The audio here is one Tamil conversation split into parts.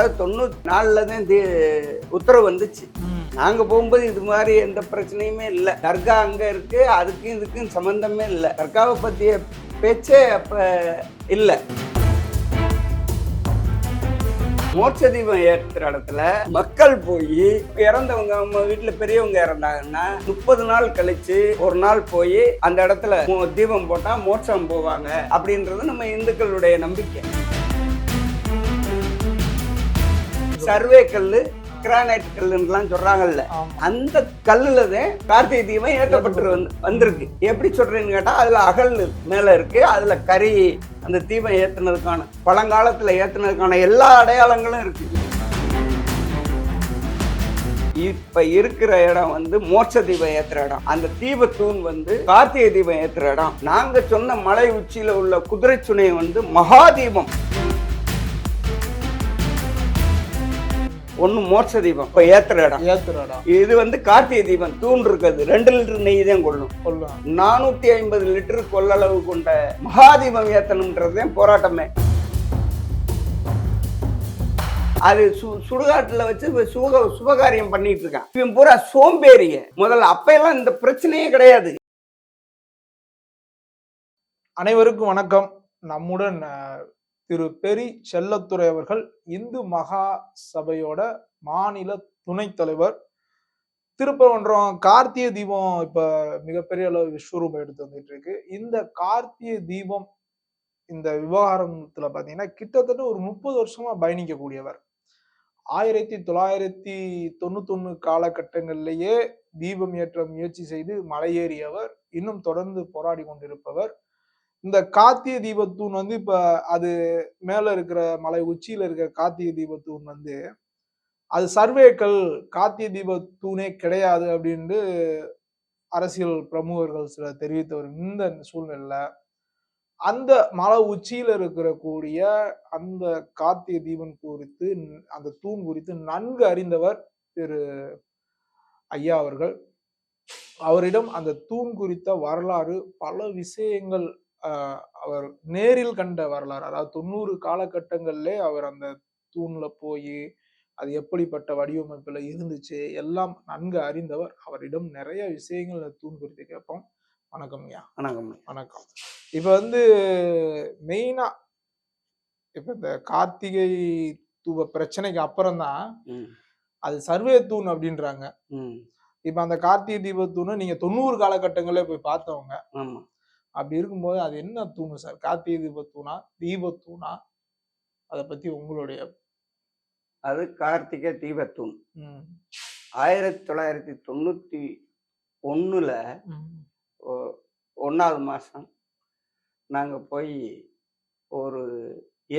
94ல தான் உத்தரவு வந்துச்சு. நாங்க போகும்போது இது மாதிரி எந்த பிரச்சனையுமே இல்லை. தர்கா அங்க இருக்கு, அதுக்கும் இதுக்கும் சம்பந்தமே இல்லை. தர்காவை பத்திய பேச்சே அப்ப இல்லை. மோட்ச தீபம் ஏற்றுற இடத்துல மக்கள் போய் இறந்தவங்க, நம்ம வீட்டுல பெரியவங்க இறந்தாங்கன்னா 30 நாள் கழிச்சு ஒரு நாள் போய் அந்த இடத்துல தீபம் போட்டா மோட்சம் போவாங்க அப்படின்றது நம்ம இந்துக்களுடைய நம்பிக்கை. சர்வே கல்லு, கிரானைட் கல்லுலாம் சொல்றாங்கல்ல, அந்த கல்லுல தான் கார்த்திகை தீபம் ஏற்றப்பட்டு வந்திருக்கு. எப்படி சொல்றேன்னு கேட்டா, அதுல அகல் மேல இருக்கு, அதுல கறி, அந்த தீபம் ஏத்துனதுக்கான பழங்காலத்துல ஏத்துனதுக்கான எல்லா அடையாளங்களும் இருக்கு. இப்ப இருக்கிற இடம் வந்து மோட்ச தீபம் ஏத்துற இடம். அந்த தீப தூண் வந்து கார்த்திகை தீபம் ஏத்துற இடம். நாங்க சொன்ன மலை உச்சியில உள்ள குதிரை சுனை வந்து மகாதீபம். ஒண்ணு மோட்ச தீபம் இப்ப ஏத்துற இடம். இது வந்து கார்த்திகை தீபம் தூண் இருக்குது. 2 லிட்டர் நெய் தான் கொள்ளும். 450 லிட்டர் கொள்ளளவு கொண்ட மகாதீபம் ஏத்தணும்ன்றதுதான் போராட்டமே. அது சுடுகாட்டுல வச்சு சுபகாரியம் பண்ணிட்டு இருக்கான். இவன் பூரா சோம்பேறிய. முதல்ல அப்பெல்லாம் இந்த பிரச்சனையே கிடையாது. அனைவருக்கும் வணக்கம். நம்முடன் திரு பெரி செல்லத்துறை அவர்கள், இந்து மகா சபையோட மாநில துணைத் தலைவர். திருப்பரங்குன்றம் கார்த்திகை தீபம் இப்ப மிகப்பெரிய அளவு விஸ்வரூபம் எடுத்து வந்துட்டு இருக்கு. இந்த கார்த்திகை தீபம் இந்த விவகாரத்துல பாத்தீங்கன்னா கிட்டத்தட்ட ஒரு 30 வருஷமா பயணிக்கக்கூடியவர். 1991 காலகட்டங்களிலேயே தீபம் ஏற்ற முயற்சி செய்து மலையேறியவர், இன்னும் தொடர்ந்து போராடி கொண்டிருப்பவர். இந்த கார்த்திகை தீபத்தூண் வந்து இப்ப அது மேல இருக்கிற மலை உச்சியில இருக்கிற கார்த்திகை தீபத்தூண் வந்து அது சர்வேக்கள், கார்த்திகை தீபத்தூணே கிடையாது அப்படின்னு அரசியல் பிரமுகர்கள் சில தெரிவித்தவர். இந்த சூழ்நிலையில அந்த மலை உச்சியில இருக்கிற கூடிய அந்த கார்த்திகை தீபம் குறித்து, அந்த தூண் குறித்து நன்கு அறிந்தவர் திரு ஐயா அவர்கள். அவரிடம் அந்த தூண் குறித்த வரலாறு, பல விஷயங்கள் அவர் நேரில் கண்ட வரலாறு, அதாவது 90 காலகட்டங்கள்ல அவர் அந்த தூண்ல போய் அது எப்படிப்பட்ட வடிவமைப்புல இருந்துச்சு எல்லாம் நன்கு அறிந்தவர். அவரிடம் நிறைய விஷயங்கள் தூண் குறித்து கேட்போம். வணக்கம் ஐயா. வணக்கம். வணக்கம். இப்ப வந்து மெயினா இப்ப இந்த கார்த்திகை தூப பிரச்சனைக்கு அப்புறம் தான் அது சர்வே தூண் அப்படின்றாங்க. இப்ப அந்த கார்த்திகை தீபத்தூண் நீங்க 90 காலகட்டங்களே போய் பார்த்தவங்க. அப்படி இருக்கும்போது அது என்ன தூணு சார்? கார்த்திகை தீபத்தூணா, தீபத்தூணா? அதை பத்தி உங்களுடைய. அது கார்த்திகை தீபத்தூண் 1991ல 1வது மாசம் நாங்க போய் ஒரு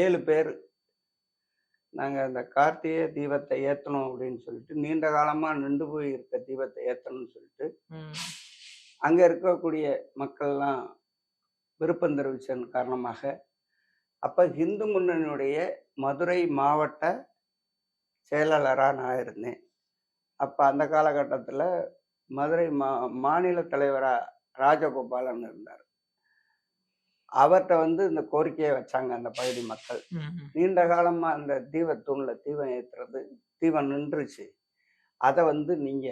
7 பேர் நாங்க அந்த கார்த்திகை தீபத்தை ஏத்தணும் அப்படின்னு சொல்லிட்டு, நீண்ட காலமா நின்று போய் இருக்க தீபத்தை ஏத்தணும்னு சொல்லிட்டு அங்க இருக்கக்கூடிய மக்கள்லாம் விருப்பம் தெரிவிச்சதன் காரணமாக, அப்ப இந்து முன்னணியுடைய மதுரை மாவட்ட செயலாளராக நான் இருந்தேன். அப்ப அந்த காலகட்டத்தில் மதுரை மாநில தலைவரா ராஜகோபாலன் இருந்தார். அவர்கிட்ட வந்து இந்த கோரிக்கையை வச்சாங்க அந்த பகுதி மக்கள். நீண்ட காலமா அந்த தீபத்தூண்ல தீபம் ஏத்துறது, தீபம் நின்றுச்சு, அதை வந்து நீங்க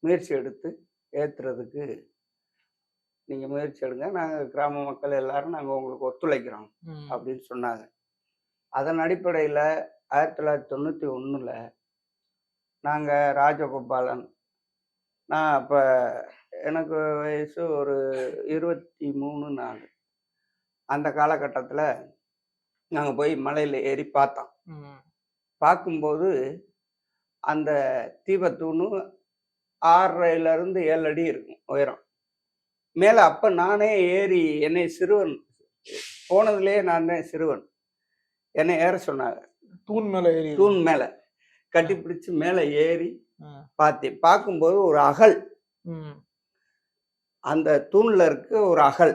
முயற்சி எடுத்து ஏத்துறதுக்கு நீங்க முயற்சி எடுங்க, நாங்க கிராம மக்கள் எல்லாரும் நாங்க உங்களுக்கு ஒத்துழைக்கிறோம் அப்படின்னு சொன்னாங்க. அதன் அடிப்படையில 1991ல நாங்க ராஜகோபாலன், நான் அப்ப எனக்கு வயசு ஒரு 23-4, அந்த காலகட்டத்துல நாங்க போய் மலையில ஏறி பார்த்தோம். பார்க்கும்போது அந்த தீபத்தூணு 6.5 to 7 அடி இருக்கும் உயரம் மேல. அப்ப நானே ஏறி, என்னை சிறுவன், போனதுலயே நான் தான் சிறுவன், என்னை ஏற சொன்னாங்க. தூண் மேல கட்டிப்பிடிச்சு மேல ஏறி பார்த்தேன். பார்க்கும்போது ஒரு அகல், அந்த தூண்ல இருக்க ஒரு அகல்,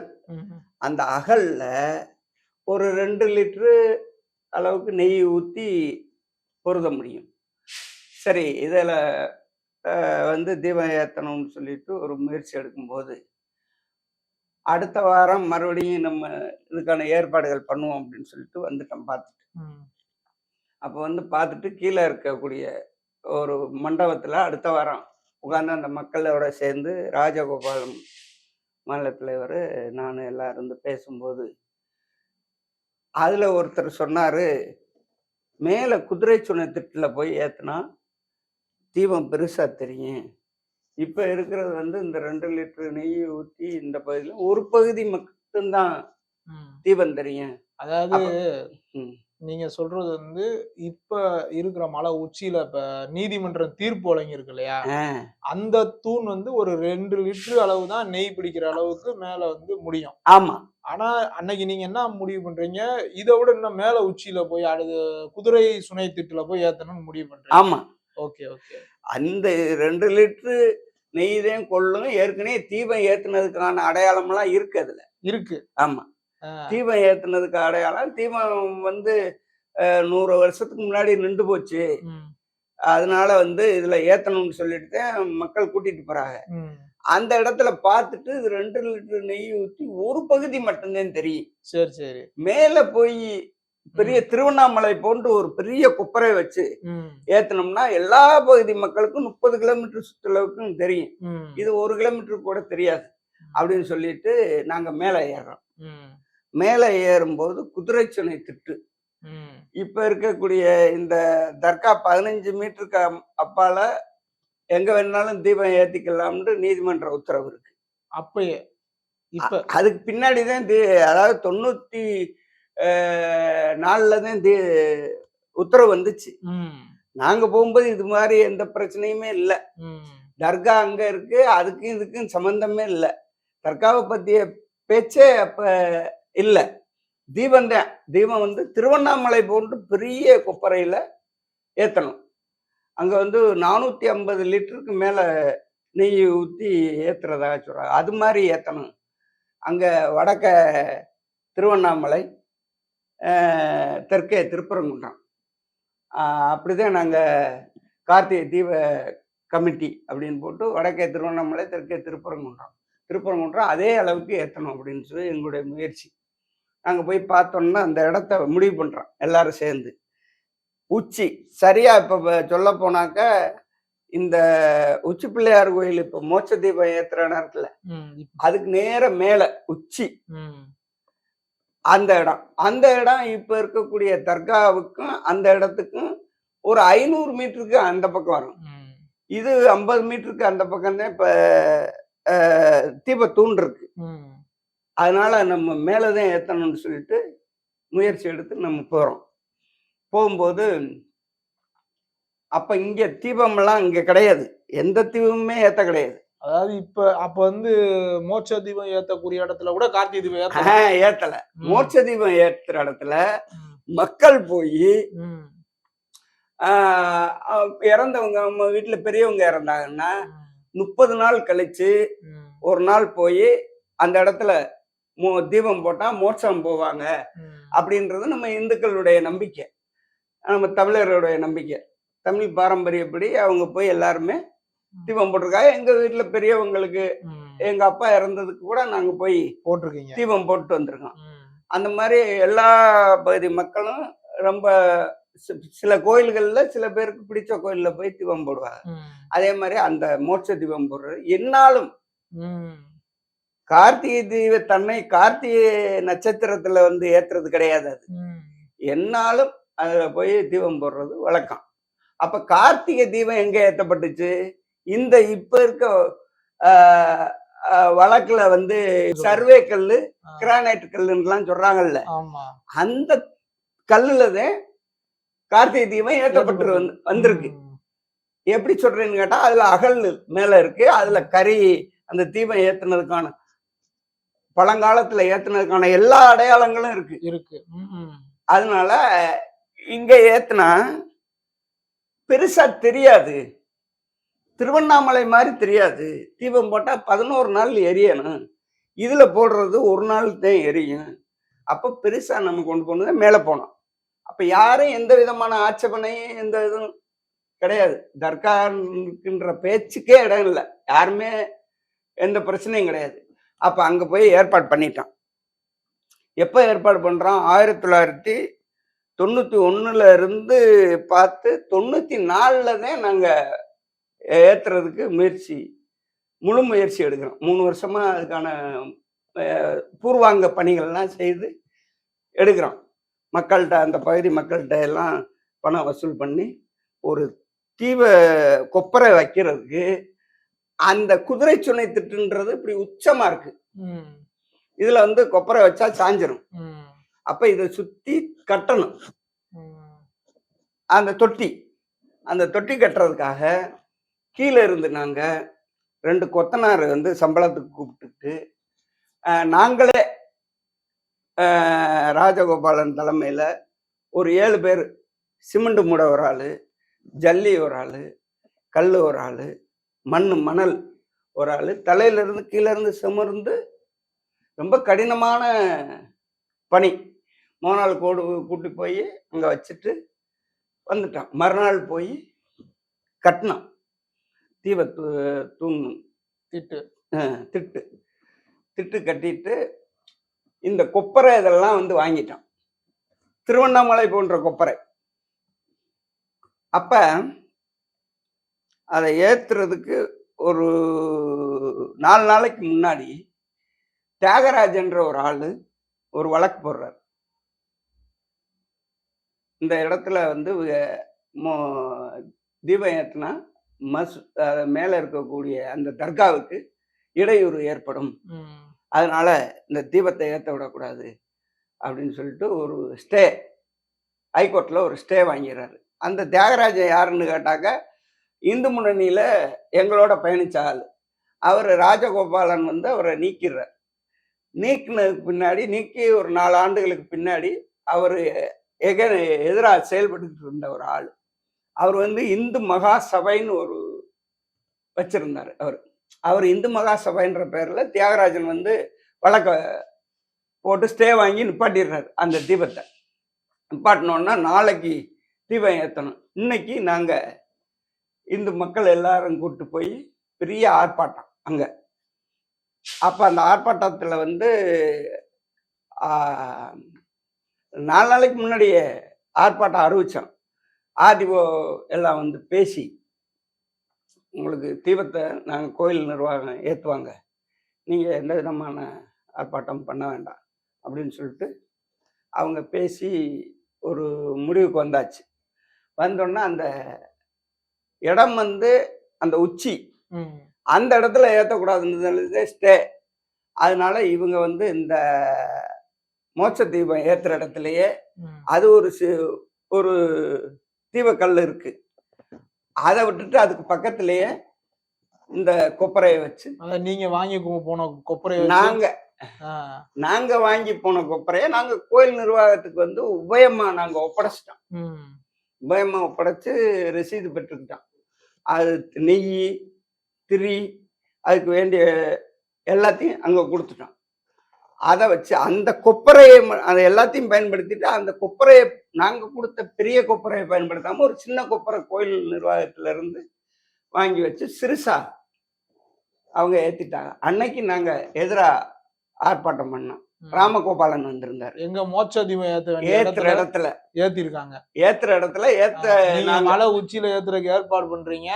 அந்த அகல்ல ஒரு 2 லிட்டரு அளவுக்கு நெய் ஊத்தி பொருத முடியும். சரி, இதில் வந்து தீபம் ஏற்றணும்னு சொல்லிட்டு ஒரு முயற்சி எடுக்கும்போது, அடுத்த வாரம் மறுபடியும் நம்ம இதுக்கான ஏற்பாடுகள் பண்ணுவோம் அப்படின்னு சொல்லிட்டு வந்துட்டோம் பார்த்துட்டு. அப்போ வந்து பார்த்துட்டு கீழே இருக்கக்கூடிய ஒரு மண்டபத்தில் அடுத்த வாரம் உட்கார்ந்து அந்த மக்களோட சேர்ந்து ராஜகோபாலம் மாநில தலைவர் நான் எல்லாரும் இருந்து பேசும்போது அதில் ஒருத்தர் சொன்னார், மேலே குதிரை சுனை திட்டில் போய் ஏற்றினா தீபம் பெருசாக தெரியும். இப்போ இருக்கிறது வந்து இந்த 2 லிட்டர் நெய் ஊற்றி இந்த பகுதியில் ஒரு பகுதி மட்டும்தான் தீபம் தெரியும். அதாவது ம். நீங்க சொல்றது வந்து இப்ப இருக்கிற மலை உச்சியில இப்ப நீதிமன்ற தீர்ப்பு வழங்கி இருக்கு இல்லையா, ஆ, அந்த தூண் வந்து ஒரு 2 லிட்டர் அளவு தான் நெய் பிடிக்கிற அளவுக்கு மேல வந்து முடியும். ஆமா ஆனா அன்னைக்கு நீங்க என்ன முடிவு பண்றீங்க, இதை விட இன்னும் மேல உச்சியில போய் அடுத்து குதிரை சுனை திட்டுல போய் ஏத்தணும்னு முடிவு பண்றீங்க. ஆமா ஓகே ஓகே. அந்த 2 லிட்டரு நெய் தான் கொள்ளும். ஏற்கனவே தீபம் ஏத்துனதுக்கான அடையாளம்லாம் இருக்கு அதுல. இருக்கு. ஆமா, தீபம் ஏத்துனதுக்கு அடையாளம். தீபம் வந்து 100 வருஷத்துக்கு முன்னாடி நின்று போச்சு. அதனால வந்து இதுல ஏத்தணும்னு சொல்லிட்டு தான் மக்கள் கூட்டிட்டு போறாங்க. அந்த இடத்துல பார்த்துட்டு இது 2 லிட்டர் நெய் ஊற்றி ஒரு பகுதி மட்டும்தான் தெரியும். சரி சரி. மேல போய் பெரிய திருவண்ணாமலை போன்று ஒரு பெரிய குப்பரை வச்சு ஏத்தனோம்னா எல்லா பகுதி மக்களுக்கும் 30 கிலோமீட்டர் சுற்றளவுக்கும் தெரியும். இது 1 கிலோமீட்டர் கூட தெரியாது அப்படின்னு சொல்லிட்டு நாங்க மேல ஏறுறோம். மேல ஏறும்போது குதிரை சுனை திட்டு இப்ப இருக்கக்கூடிய இந்த தர்கா 15 மீட்டருக்கு அப்பால எங்க வேணாலும் தீபம் ஏத்திக்கலாம்னு நீதிமன்ற உத்தரவு இருக்கு. அப்பயே இப்ப அதுக்கு பின்னாடிதான் அதாவது 94ல தான் உத்தரவு வந்துச்சு. நாங்க போகும்போது இது மாதிரி எந்த பிரச்சனையுமே இல்லை. தர்கா அங்க இருக்கு, அதுக்கும் இதுக்கும் சம்பந்தமே இல்லை. தர்காவை பத்திய பேச்சே அப்ப இல்லை. தீபம் தான். தீபம் வந்து திருவண்ணாமலை போன்று பெரிய கொப்பரையில ஏத்தணும். அங்க வந்து 450 லிட்டருக்கு மேல நெய் ஊற்றி ஏத்துறதாக சொல்றாங்க. அது மாதிரி ஏத்தணும். அங்க வடக்க திருவண்ணாமலை, தெற்கே திருப்பரங்குன்றம். அப்படிதான் நாங்க கார்த்திகை தீப கமிட்டி அப்படின்னு போட்டு வடக்கே திருவண்ணாமலை, தெற்கே திருப்பரங்குன்றம் அதே அளவுக்கு ஏற்றணும் அப்படின்னு சொல்லி எங்களுடைய முயற்சி. நாங்கள் போய் பார்த்தோம்னா அந்த இடத்த முடிவு பண்ணுறோம் எல்லாரும் சேர்ந்து. உச்சி சரியா இப்போ சொல்ல போனாக்க இந்த உச்சி பிள்ளையார் கோயில் இப்போ மோட்ச தீபம் ஏத்துற நேரத்துல அதுக்கு நேர மேல உச்சி அந்த இடம் இப்ப இருக்கக்கூடிய தர்காவுக்கும் அந்த இடத்துக்கும் ஒரு 500 மீட்டருக்கு அந்த பக்கம் வரும். இது 50 மீட்டருக்கு அந்த பக்கம் தான் இப்ப தீபத்தூண் இருக்கு. அதனால நம்ம மேலதான் ஏத்தணும்னு சொல்லிட்டு முயற்சி எடுத்து நம்ம போகும்போது அப்ப இங்க தீபம் எல்லாம் இங்க கிடையாது. எந்த தீபமுமே ஏத்த கிடையாது. அதாவது அப்ப வந்து மோட்ச தீபம் ஏத்தக்கூடிய இடத்துல கூட கார்த்திகை தீபம் ஏத்தல. மோட்ச தீபம் ஏத்துற இடத்துல மக்கள் போய் இறந்தவங்க, நம்ம வீட்டுல பெரியவங்க இறந்தாங்கன்னா 30 நாள் கழிச்சு ஒரு நாள் போய் அந்த இடத்துல தீபம் போட்டா மோட்சம் போவாங்க அப்படின்றது நம்ம இந்துக்களுடைய நம்பிக்கை, நம்ம தமிழர்களுடைய நம்பிக்கை. தமிழ் பாரம்பரியப்படி அவங்க போய் எல்லாருமே தீபம் போட்டிருக்காங்க. எங்க வீட்டுல பெரியவங்களுக்கு எங்க அப்பா இறந்ததுக்கு கூட நாங்க போய் போட்டிருக்கீங்க, தீபம் போட்டு வந்திருக்கோம். அந்த மாதிரி எல்லா பகுதி மக்களும் ரொம்ப சில கோயில்கள்ல சில பேருக்கு பிடிச்ச கோயில்ல போய் தீபம் போடுவாங்க. அதே மாதிரி அந்த மோட்ச தீபம் போடுறது என்னாலும் கார்த்திகை தீப தன்னை கார்த்திகை நட்சத்திரத்துல வந்து ஏத்துறது கிடையாது. அது என்னாலும் அதுல போய் தீபம் போடுறது வழக்கம். அப்ப கார்த்திகை தீபம் எங்க ஏத்தப்பட்டுச்சு? இந்த இப்ப இருக்க வழக்குல வந்து சர்வே கல்லு, கிரானைட் கல்லுலாம் சொல்றாங்கல்ல, அந்த கல்லுலதான் கார்த்திகை தீபம் ஏற்றப்பட்டு வந்திருக்கு. எப்படி சொல்றேன்னு கேட்டா அதுல அகல் மேல இருக்கு, அதுல கறி அந்த தீபம் ஏத்துனதுக்கான பழங்காலத்துல ஏத்துனதுக்கான எல்லா அடையாளங்களும் இருக்கு. அதனால இங்க ஏத்துனா பெருசா தெரியாது, திருவண்ணாமலை மாதிரி தெரியாது. தீபம் போட்டா 11 நாள் எரியணும், இதுல போடுறது ஒரு நாள் தான் எரியும். அப்ப பெருசா நம்ம கொண்டு போனது மேல போனோம். அப்ப யாரும் எந்த விதமான ஆட்சேபனையும் எந்த இதுவும் கிடையாது. தர்கான்ற பேச்சுக்கே இடம் இல்லை, யாருமே எந்த பிரச்சனையும் கிடையாது. அப்ப அங்க போய் ஏற்பாடு பண்ணிட்டோம். எப்ப ஏற்பாடு பண்றோம்? 1900 91ல இருந்து பார்த்து 94ல தான் நாங்க ஏத்துறதுக்கு முழு முயற்சி எடுக்கிறோம். 3 வருஷமா அதுக்கான பூர்வாங்க பணிகள்லாம் செய்து எடுக்கிறோம். மக்கள்கிட்ட, அந்த பகுதி மக்கள்கிட்ட எல்லாம் பணம் வசூல் பண்ணி ஒரு கொப்பரை வைக்கிறதுக்கு அந்த குதிரை சுனை திட்டுன்றது இப்படி உச்சமா இருக்கு. இதுல வந்து கொப்பரை வச்சா சாஞ்சிரும். அப்ப இதை சுத்தி கட்டணும். அந்த தொட்டி கட்டுறதுக்காக கீழே இருந்து நாங்க 2 கொத்தனார் வந்து சம்பளத்துக்கு கூப்பிட்டுட்டு நாங்களே ராஜகோபாலன் தலைமையில ஒரு 7 பேர், சிமெண்ட் மூட ஒரு ஆளு, ஜல்லி ஒரு ஆளு, கல் ஒரு ஆளு, மணல் ஒரு ஆளு, தலையில இருந்து கீழே இருந்து சுமர்ந்து ரொம்ப கடினமான பணி. மோனால் கூட்டி போய் அங்க வச்சுட்டு வந்துட்டான். மறுநாள் போய் கட்டினான். தூண் திட்டு கட்டிட்டு இந்த கொப்பரை இதெல்லாம் வந்து வாங்கிட்டான். திருவண்ணாமலை போன்ற கொப்பரை. அப்ப அதை ஏத்துறதுக்கு ஒரு 4 நாளைக்கு முன்னாடி தியாகராஜன்ற ஒரு ஆளு ஒரு வழக்கு போடுறார். இந்த இடத்துல வந்து தீபம் ஏத்துனா மேல இருக்கக்கூடிய அந்த தர்காவுக்கு இடையூறு ஏற்படும், அதனால இந்த தீபத்தை ஏத்த விடக்கூடாது அப்படின்னு சொல்லிட்டு ஒரு ஸ்டே, ஹைகோர்ட்ல ஒரு ஸ்டே வாங்கிறாரு. அந்த தியாகராஜன் யாருன்னு கேட்டாக்க இந்து முன்னணியில எங்களோட பயணிச்ச ஆள். அவர் ராஜகோபாலன் வந்து அவரை நீக்கிறார். நீக்கினதுக்கு பின்னாடி, நீக்கி ஒரு 4 ஆண்டுகளுக்கு பின்னாடி அவர் எதிராக செயல்பட்டு இருந்த ஒரு ஆள். அவர் வந்து இந்து மகா சபைன்னு ஒரு வச்சிருந்தார். அவர் இந்து மகா சபைன்ற பேர்ல தியாகராஜன் வந்து வழக்க போட்டு ஸ்டே வாங்கி நிப்பாட்டிடுறாரு. அந்த தீபத்தை நிப்பாட்டினோன்னா நாளைக்கு தீபம் ஏற்றணும். இன்னைக்கு நாங்க இந்து மக்கள் எல்லாரும் கூப்பிட்டு போய் பெரிய ஆர்ப்பாட்டம் அங்க. அப்ப அந்த ஆர்ப்பாட்டத்துல வந்து 4 நாளைக்கு முன்னாடியே ஆர்ப்பாட்டம் அறிவிச்சோம். ஆதிஓ எல்லாம் வந்து பேசி, உங்களுக்கு தீபத்தை நாங்கள் கோயில் நிர்வாகம் ஏற்றுவாங்க, நீங்கள் எந்த விதமான ஆர்ப்பாட்டம் பண்ண வேண்டாம் அப்படின்னு சொல்லிட்டு அவங்க பேசி ஒரு முடிவுக்கு வந்தாச்சு. வந்தோன்னா அந்த இடம் வந்து அந்த உச்சி, அந்த இடத்துல ஏற்றக்கூடாதுன்னு ஸ்டே. அதனால இவங்க வந்து இந்த மோட்ச தீபம் ஏற்றுற இடத்துலயே அது ஒரு தீபக்கல் இருக்கு, அதை விட்டுட்டு அதுக்கு பக்கத்திலேயே இந்த கொப்பரையை வச்சு, நீங்க வாங்கி போன கொப்பரையை நாங்க வாங்கி போன கொப்பரையை நாங்க கோயில் நிர்வாகத்துக்கு வந்து உபயமா நாங்க ஒப்படைச்சிட்டோம். உபயமா ஒப்படைச்சு ரசீது பெற்றுக்கிட்டோம். அது நெய், திரி, அதுக்கு வேண்டிய எல்லாத்தையும் அங்க கொடுத்துட்டோம். அதை வச்சு அந்த கொப்பரையை அதை எல்லாத்தையும் பயன்படுத்திட்டு, அந்த கொப்பரையை நாங்க கொடுத்த பெரிய கொப்பரையை பயன்படுத்தாம ஒரு சின்ன கொப்பரை கோயில் நிர்வாகத்துல இருந்து வாங்கி வச்சு சிறுசா அவங்க ஏத்திட்டாங்க. அன்னைக்கு நாங்க எதிரா ஆர்ப்பாட்டம் பண்ணோம். ராமகோபாலன் வந்திருந்தார். எங்க மோட்ச தீபம் ஏத்துற இடத்துல ஏத்திருக்காங்க. மலை உச்சியில ஏத்துறதுக்கு ஏற்பாடு பண்றீங்க.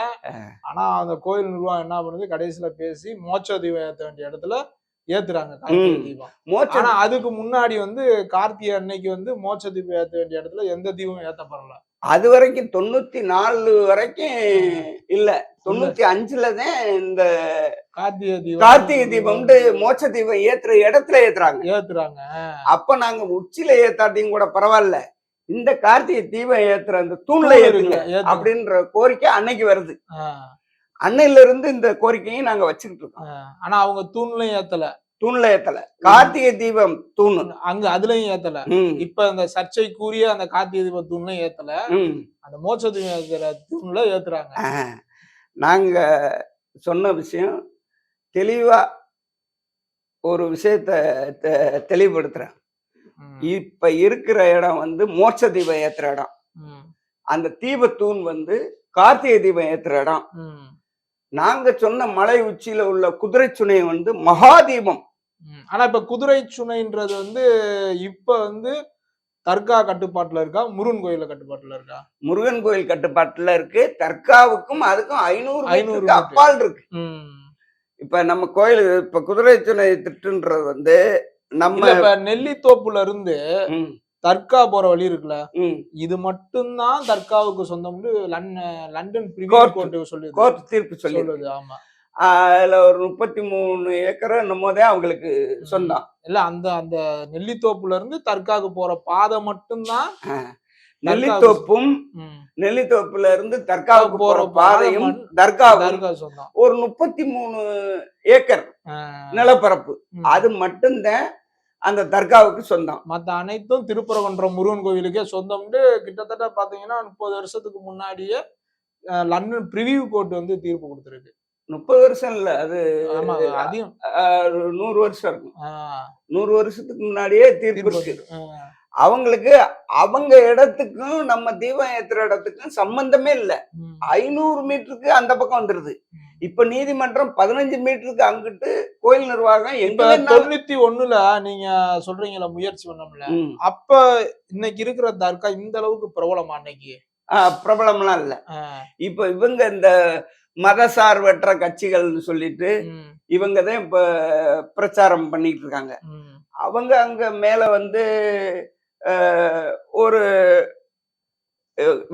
ஆனா அந்த கோயில் நிர்வாகம் என்ன பண்ணுது, கடைசியில பேசி மோட்ச தீபம் ஏத்த வேண்டிய இடத்துல ஏத்துறாங்க கார்த்திகை தீபம். ஆனா அதுக்கு முன்னாடி வந்து கார்த்திகை அன்னைக்கு வந்து மோட்ச தீபம் ஏத்த வேண்டிய இடத்துல எந்த தீபம் ஏத்தப்படல. அது வரைக்கும் 94 வரைக்கும் இல்ல, 95ல தான் இந்த கார்த்திகை தீபம் மோட்ச தீபம் ஏத்துற இடத்துல ஏத்துறாங்க. அப்ப நாங்க உச்சியில ஏத்தாட்டியும் கூட பரவாயில்ல, இந்த கார்த்திகை தீபம் ஏத்துற அந்த தூண்ல ஏத்துங்க அப்படின்ற கோரிக்கை அன்னைக்கு வருது. அன்னையில இருந்து இந்த கோரிக்கையும் நாங்க வச்சுக்கிட்டு இருக்கோம். ஆனா அவங்க தூண்லயும் ஏத்தல, கார்த்திகை தீபம் தூண் அங்க அதுலயும் ஏத்தல. இப்ப அந்த சர்ச்சைக்குரிய அந்த கார்த்திகை தீபம் தூண்லயும் ஏத்தல, அந்த மோட்ச தீபம் ஏத்துற தூண்ல ஏத்துறாங்க. நாங்க சொன்ன விஷயம் தெளிவா ஒரு விஷயத்த தெளிவுபடுத்துறேன். இப்ப இருக்கிற இடம் வந்து மோட்ச தீபம் ஏத்துற இடம். அந்த தீபத்தூண் வந்து கார்த்திகை தீபம் ஏத்துற இடம். நாங்க சொன்ன மலை உச்சியில உள்ள குதிரை சுனை வந்து மகாதீபம். ஆனா இப்ப குதிரை சுனைன்றது வந்து இப்ப வந்து தர்கா கட்டுப்பாட்டுல இருக்கா, முருகன் கோயில கட்டுப்பாட்டுல இருக்கா? முருகன் கோயில் கட்டுப்பாட்டுல இருக்கு. தர்காவுக்கும் அதுக்கும் 500 500 மீட்டருக்கு அப்பால் இருக்கு. ம். இப்ப நம்ம கோயில் இப்ப குதிரைத்துணை திட்டுன்றது வந்து நம்ம இல்ல இப்ப நெல்லித்தோப்புல இருந்து ம், தர்கா போற வழி இருக்குல்ல, ம். இது மட்டும்தான் தர்காவுக்கு சொந்தம்னு லண்டன் பிரிமியர் கோர்ட் கோர்ட் சொல்லுது. கோர்ட் தீர்ப்பு சொல்லி சொல்லுது ஆமா. அதுல ஒரு 33 ஏக்கர் என்னமோதான் அவங்களுக்கு சொந்தம். இல்ல அந்த அந்த நெல்லித்தோப்புல இருந்து தர்காவுக்கு போற பாதை மட்டும்தான் நெல்லித்தோப்பும் ம். நெல்லித்தோப்புல இருந்து தர்காவுக்கு போற போற பாதையும் பாதை தர்காவும் தர்கா சொந்தம். ஒரு 33 ஏக்கர் ஆ. நிலப்பரப்பு. ம். அது மட்டும்தான் அந்த தர்காவுக்கு சொந்தம். மத்த அனைத்தும் திருப்பரங்குன்றம் முருகன் கோவிலுக்கே சொந்தம்னு கிட்டத்தட்ட பாத்தீங்கன்னா 30 வருஷத்துக்கு முன்னாடியே லண்டன் பிரிவியூ கோர்ட் வந்து தீர்ப்பு கொடுத்திருக்கு. 30 வருஷம் இல்ல, அது ஆமா அதையும் 100 வருஷம் இருக்கும். ஆ, 100 வருஷத்துக்கு முன்னாடியே தீர்ப்பு தீர்ப்பு இருக்கு. வந்து, அவங்களுக்கு அவங்க இடத்துக்கும் நம்ம தீபம் ஏத்துற இடத்துக்கும் சம்பந்தமே இல்ல. ம், 500 மீட்டருக்கு அந்த பக்கம் வந்துருது. ம். இப்ப நீதிமன்றம் 15 மீட்டருக்கு அங்கிட்டு கோயில் நிர்வாகம் எங்க இப்ப வேணாலும் 91ல நீங்க சொல்றீங்கல்ல முயற்சி பண்ணோம்ல, ம். அப்ப இன்னைக்கு இருக்கிற தர்கா இந்த அளவுக்கு பிரபலமா அன்னைக்கு? பிரபலம்லாம் இல்ல. ஆ, இப்ப இவங்க இந்த மதசார்பற்ற கட்சிகள்னு சொல்லிட்டு ம், இவங்கதான் இப்ப பிரச்சாரம் பண்ணிட்டு இருக்காங்க. ம், அவங்க அங்க மேல வந்து ஒரு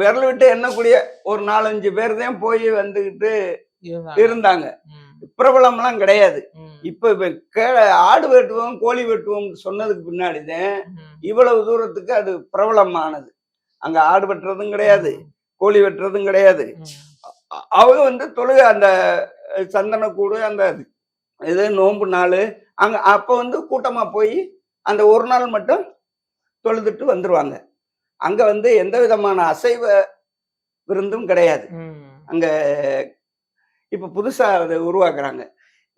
விரல் விட்டு எண்ணக்கூடிய ஒரு 4-5 பேர் தான் போய் வந்துகிட்டு இருந்தாங்க. ம், பிரபலம்லாம் கிடையாது. ம், இப்ப ஆடு வெட்டுவோம் கோழி வெட்டுவோம் சொன்னதுக்கு பின்னாடிதான் ம், இவ்வளவு தூரத்துக்கு அது பிரபலமானது. அங்க ஆடு வெட்டுறதும் கிடையாது, கோழி வெட்டுறதும் கிடையாது. ம், அவங்க வந்து தொழுகை அந்த சந்தனக்கூடு அந்த இது நோன்பு நாள் அங்க அப்ப வந்து கூட்டமா போய் அந்த ஒரு நாள் மட்டும் தொழுதுட்டு வந்துருவாங்க. அங்க வந்து எந்த விதமான அசைவ விருந்தும் கிடையாது. ம். அங்க இப்ப புதுசா அதை உருவாக்குறாங்க.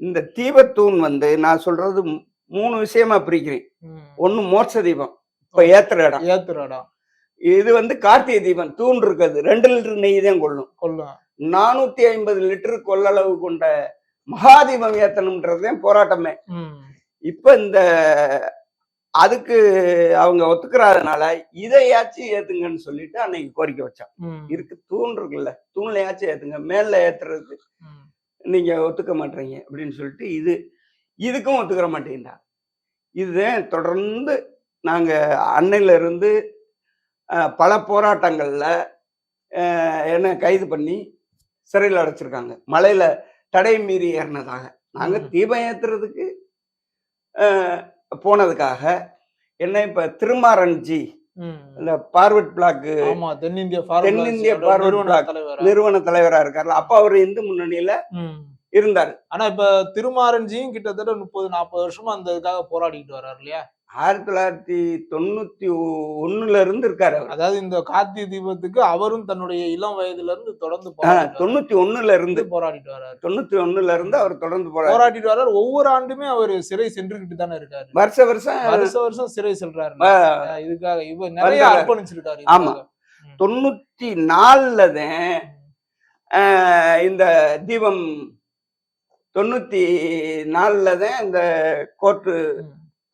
இந்த தீபத்தூண் வந்து நான் சொல்றது 3 விஷயமா பிரிக்கிறேன். ம். ஒண்ணு மோட்ச தீபம், இப்ப ஏத்துற இடம். ஏத்துற இடம் இது வந்து கார்த்திகை தீபம். தூண் இருக்குது, 2 லிட்டர் நெய் தான் கொள்ளும். கொள்ளும். 450 லிட்டர் கொள்ளளவு கொண்ட மகாதீபம் ஏத்தணும்ன்றதுதான் போராட்டமே. ம், இப்ப இந்த அதுக்கு அவங்க ஒத்துக்கிறாதனால இதையாச்சும் ஏத்துங்கன்னு சொல்லிட்டு அன்னைக்கு கோரிக்கை வச்சான். ம், இருக்கு தூண் இருக்குல்ல, தூண்லயாச்சும் ஏத்துங்க, மேல ஏத்துறதுக்கு ம், நீங்க ஒத்துக்க மாட்டீங்க அப்படின்னு சொல்லிட்டு இதுக்கும் ஒத்துக்கிற மாட்டேங்கிறா. இதுதான் தொடர்ந்து நாங்க அன்னையில இருந்து பல போராட்டங்கள்ல என்ன கைது பண்ணி சிறையில் அடைச்சிருக்காங்க. மலையில தடை மீறி ஏறினதாக. நாங்க தீபம் ஏத்துறதுக்கு போனதுக்காக என்ன இப்ப திருமாரன்ஜி ம். இந்த பார்வர்ட் பிளாக் ஆமா தென்னிந்திய பார்வர்ட் பிளாக் நிறுவன தலைவரா இருக்காருல்ல, அப்ப அவர் இந்து முன்னணியில இருந்தாரு. ஆனா இப்ப திருமாரன்ஜியும் கிட்டத்தட்ட 30-40 வருஷமா அந்த இதுக்காக போராடிட்டு வர்றாரு இல்லையா? 1991ல இருந்து இருக்காரு அவர். அதாவது இந்த கார்த்திகை தீபத்துக்கு அவரும் தன்னுடைய இளம் வயதுல இருந்து தொடர்ந்து 91ல இருந்து போராடிட்டு வர்றாரு. 91ல இருந்து அவர் தொடர்ந்து போராடிட்டு வர்றாரு. ஒவ்வொரு ஆண்டுமே அவர் சிறை சென்றுகிட்டு தானே இருக்காரு. வருஷ வருஷம் சிறை செல்றாரு. இதுக்காக இவர் நிறைய அர்ப்பணிச்சிருக்காரு. ஆமா, 94ல தான் இந்த தீபம் 94ல தான் இந்த கோர்ட்டு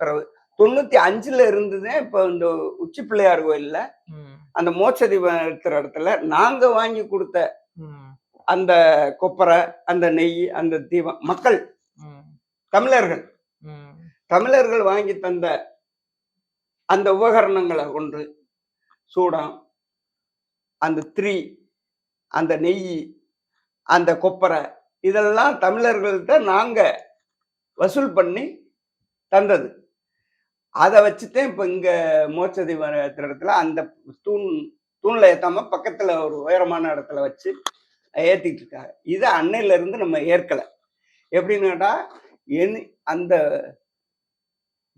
தரவு. 95ல இருந்துதான் இப்ப இந்த உச்சி பிள்ளையார் கோயில்ல அந்த மோட்ச தீபம் இருக்கிற இடத்துல நாங்க வாங்கி கொடுத்த அந்த கொப்பரை, அந்த நெய், அந்த தீபம் மக்கள் தமிழர்கள் வாங்கி தந்த அந்த உபகரணங்களை கொண்டு சூடம், அந்த திரி, அந்த நெய், அந்த கொப்பரை இதெல்லாம் தமிழர்கள்ட்ட நாங்க வசூல் பண்ணி தந்தது. அதை வச்சுதான் இப்ப இங்க மோட்ச தீபம் இடத்துல அந்த தூண்ல ஏத்தாம பக்கத்துல ஒரு உயரமான இடத்துல வச்சு ஏத்திட்டு இருக்காங்க. இது அன்னையில இருந்து நம்ம ஏற்கல. எப்படின்னாடா அந்த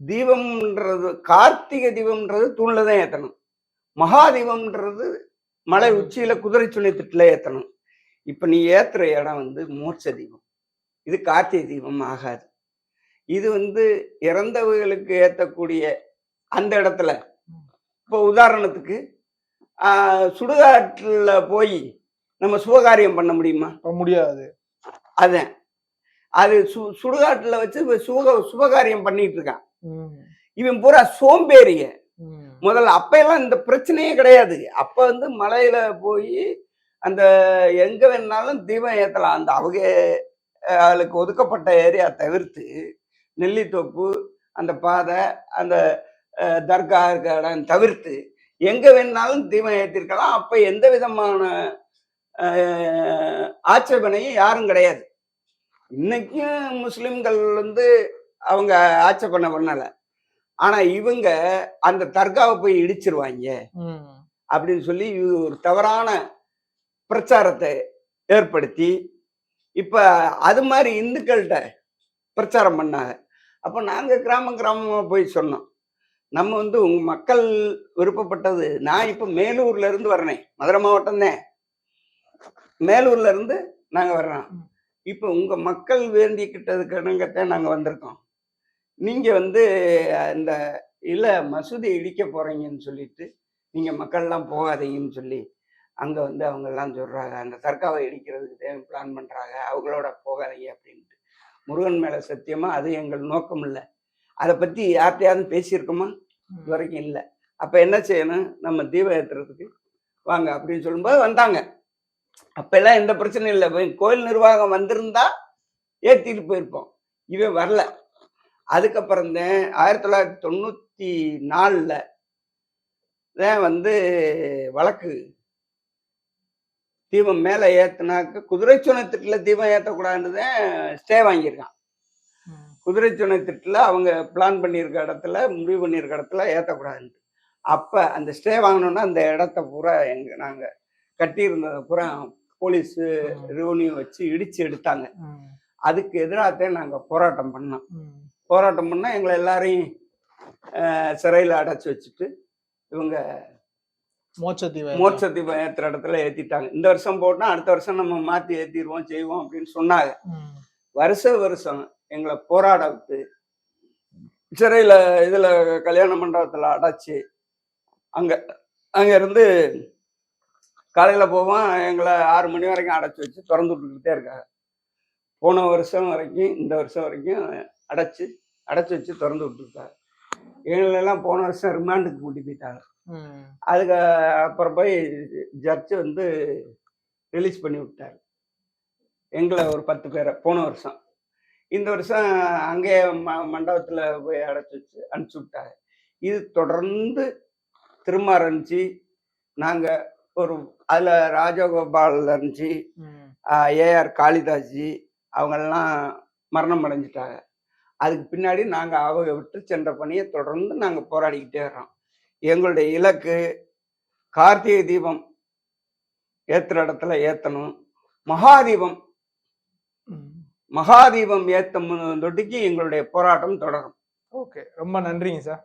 தீபம்ன்றது கார்த்திகை தீபம்ன்றது தூண்ல தான் ஏத்தணும், மகாதீபம்ன்றது மலை உச்சியில குதிரை சுனை திட்டுல ஏத்தணும். இப்ப நீ ஏத்துற இடம் வந்து மோட்ச தீபம், இது கார்த்திகை தீபம் ஆகாது. இது வந்து இறந்தவர்களுக்கு ஏத்தக்கூடிய அந்த இடத்துல இப்போ உதாரணத்துக்கு சுடுகாட்டுல போய் நம்ம சுபகாரியம் பண்ண முடியுமா? முடியாது. அதான் அது சுடுகாட்டுல வச்சு சுபகாரியம் பண்ணிட்டு இருக்கான். இவன் பூரா சோம்பேறிய முதல்ல அப்ப எல்லாம் இந்த பிரச்சனையே கிடையாது. அப்ப வந்து மலையில போய் அந்த எங்க வேணாலும் தீபம் ஏத்தலாம். அந்த அவங்களுக்கு ஒதுக்கப்பட்ட ஏரியா தவிர்த்து நெல்லித்தோப்பு, அந்த பாதை, அந்த தர்கா இருக்கிற இடம் தவிர்த்து எங்க வேணாலும் தீபம் ஏத்திருக்கலாம். அப்ப எந்த விதமான ஆட்சேபனையும் யாரும் கிடையாது. இன்னைக்கும் முஸ்லிம்கள் வந்து அவங்க ஆட்சேபனை பண்ணல. ஆனா இவங்க அந்த தர்காவை போய் இடிச்சிருவாங்க அப்படின்னு சொல்லி ஒரு தவறான பிரச்சாரத்தை ஏற்படுத்தி இப்ப அது மாதிரி இந்துக்கள்கிட்ட பிரச்சாரம் பண்ணாங்க. அப்ப நாங்க கிராமமா போய் சொன்னோம், நம்ம வந்து உங்க மக்கள் விருப்பப்பட்டது. நான் இப்ப மேலூர்ல இருந்து வர்றேன், மதுரை மாவட்டம் தான். மேலூர்ல இருந்து நாங்க வர்றோம். இப்ப உங்க மக்கள் வேண்டிக்கிட்டதுக்கு இணங்கத்தான் நாங்க வந்திருக்கோம். நீங்க வந்து இந்த இல்ல மசூதி இடிக்க போறீங்கன்னு சொல்லிட்டு நீங்க மக்கள்லாம் போகாதீங்கன்னு சொல்லி அங்க வந்து அவங்க எல்லாம் சொல்றாங்க, அந்த தர்காவை இடிக்கிறதுக்கு பிளான் பண்றாங்க, அவங்களோட போகாதீங்க அப்படின்ட்டு. முருகன் மேல சத்தியமா அது எங்கள் நோக்கம் இல்லை. அதை பத்தி யார்கிட்டயாவது பேசியிருக்கோமா? இது வரைக்கும் இல்லை. அப்ப என்ன செய்யணும், நம்ம தீபம் ஏத்துறதுக்கு வாங்க அப்படின்னு சொல்லும்போது வந்தாங்க. அப்ப எல்லாம் எந்த பிரச்சனையும் இல்லை. கோயில் நிர்வாகம் வந்திருந்தா ஏத்திட்டு போயிருப்போம். இவன் வரல. அதுக்கப்புறம் தான் 1994 தான் வந்து வழக்கு. தீபம் மேல ஏத்துனாக்க குதிரை சுனத்திட்டுல தீபம் ஏற்றக்கூடாதுன்னு தான் ஸ்டே வாங்கியிருக்கான். குதிரை சுனத்திட்டுல அவங்க பிளான் பண்ணியிருக்க இடத்துல, முடிவு பண்ணியிருக்க இடத்துல ஏற்றக்கூடாதுன்ட்டு. அப்ப அந்த ஸ்டே வாங்கணும்னா அந்த இடத்த பூரா நாங்க கட்டியிருந்ததை பூரா போலீஸ் ரெவன்யூ வச்சு இடிச்சு எடுத்தாங்க. அதுக்கு எதிராகத்தான் நாங்க போராட்டம் பண்ணோம். போராட்டம் பண்ணா எங்களை எல்லாரையும் சிறையில் அடைச்சி வச்சுட்டு இவங்க மோட்ச தீபம் ஏத்துற இடத்துல ஏத்திட்டாங்க. இந்த வருஷம் போட்டா அடுத்த வருஷம் நம்ம மாத்தி ஏத்திடுவோம் செய்வோம் அப்படின்னு சொன்னாங்க. வருஷம் எங்களை போராட விட்டு சிறையில இதுல கல்யாண மண்டபத்துல அடைச்சி அங்க இருந்து காலையில போவோம், எங்களை 6 மணி வரைக்கும் அடைச்சி வச்சு திறந்து விட்டுக்கிட்டே இருக்காங்க. போன வருஷம் வரைக்கும் இந்த வருஷம் வரைக்கும் அடைச்சி வச்சு திறந்து விட்டுருக்காங்க. எங்களெல்லாம் போன வருஷம் ரிமாண்டுக்கு கூட்டி போயிட்டாங்க. அதுக்கு அப்புறம் போய் ஜட்ஜு வந்து ரிலீஸ் பண்ணி விட்டாரு எங்களை ஒரு 10 பேரை போன வருஷம். இந்த வருஷம் அங்கே மண்டபத்தில் போய் அடைச்சி வச்சு அனுப்பிச்சி விட்டாங்க. இது தொடர்ந்து திரும்ப இருந்துச்சு. நாங்கள் ஒரு அதில் ராஜகோபால் இருந்துச்சு, ஏஆர் காளிதாஸ்ஜி அவங்கெல்லாம் மரணம் அடைஞ்சிட்டாங்க. அதுக்கு பின்னாடி நாங்கள் அவங்க விட்டு சென்ற பணியை தொடர்ந்து நாங்கள் போராடிக்கிட்டே வர்றோம். எங்களுடைய இலக்கு கார்த்திகை தீபம் ஏத்துற இடத்துல ஏத்தணும், மகாதீபம் ஏத்தும் தொட்டிக்கு எங்களுடைய போராட்டம் தொடரும். ஓகே, ரொம்ப நன்றிங்க சார்.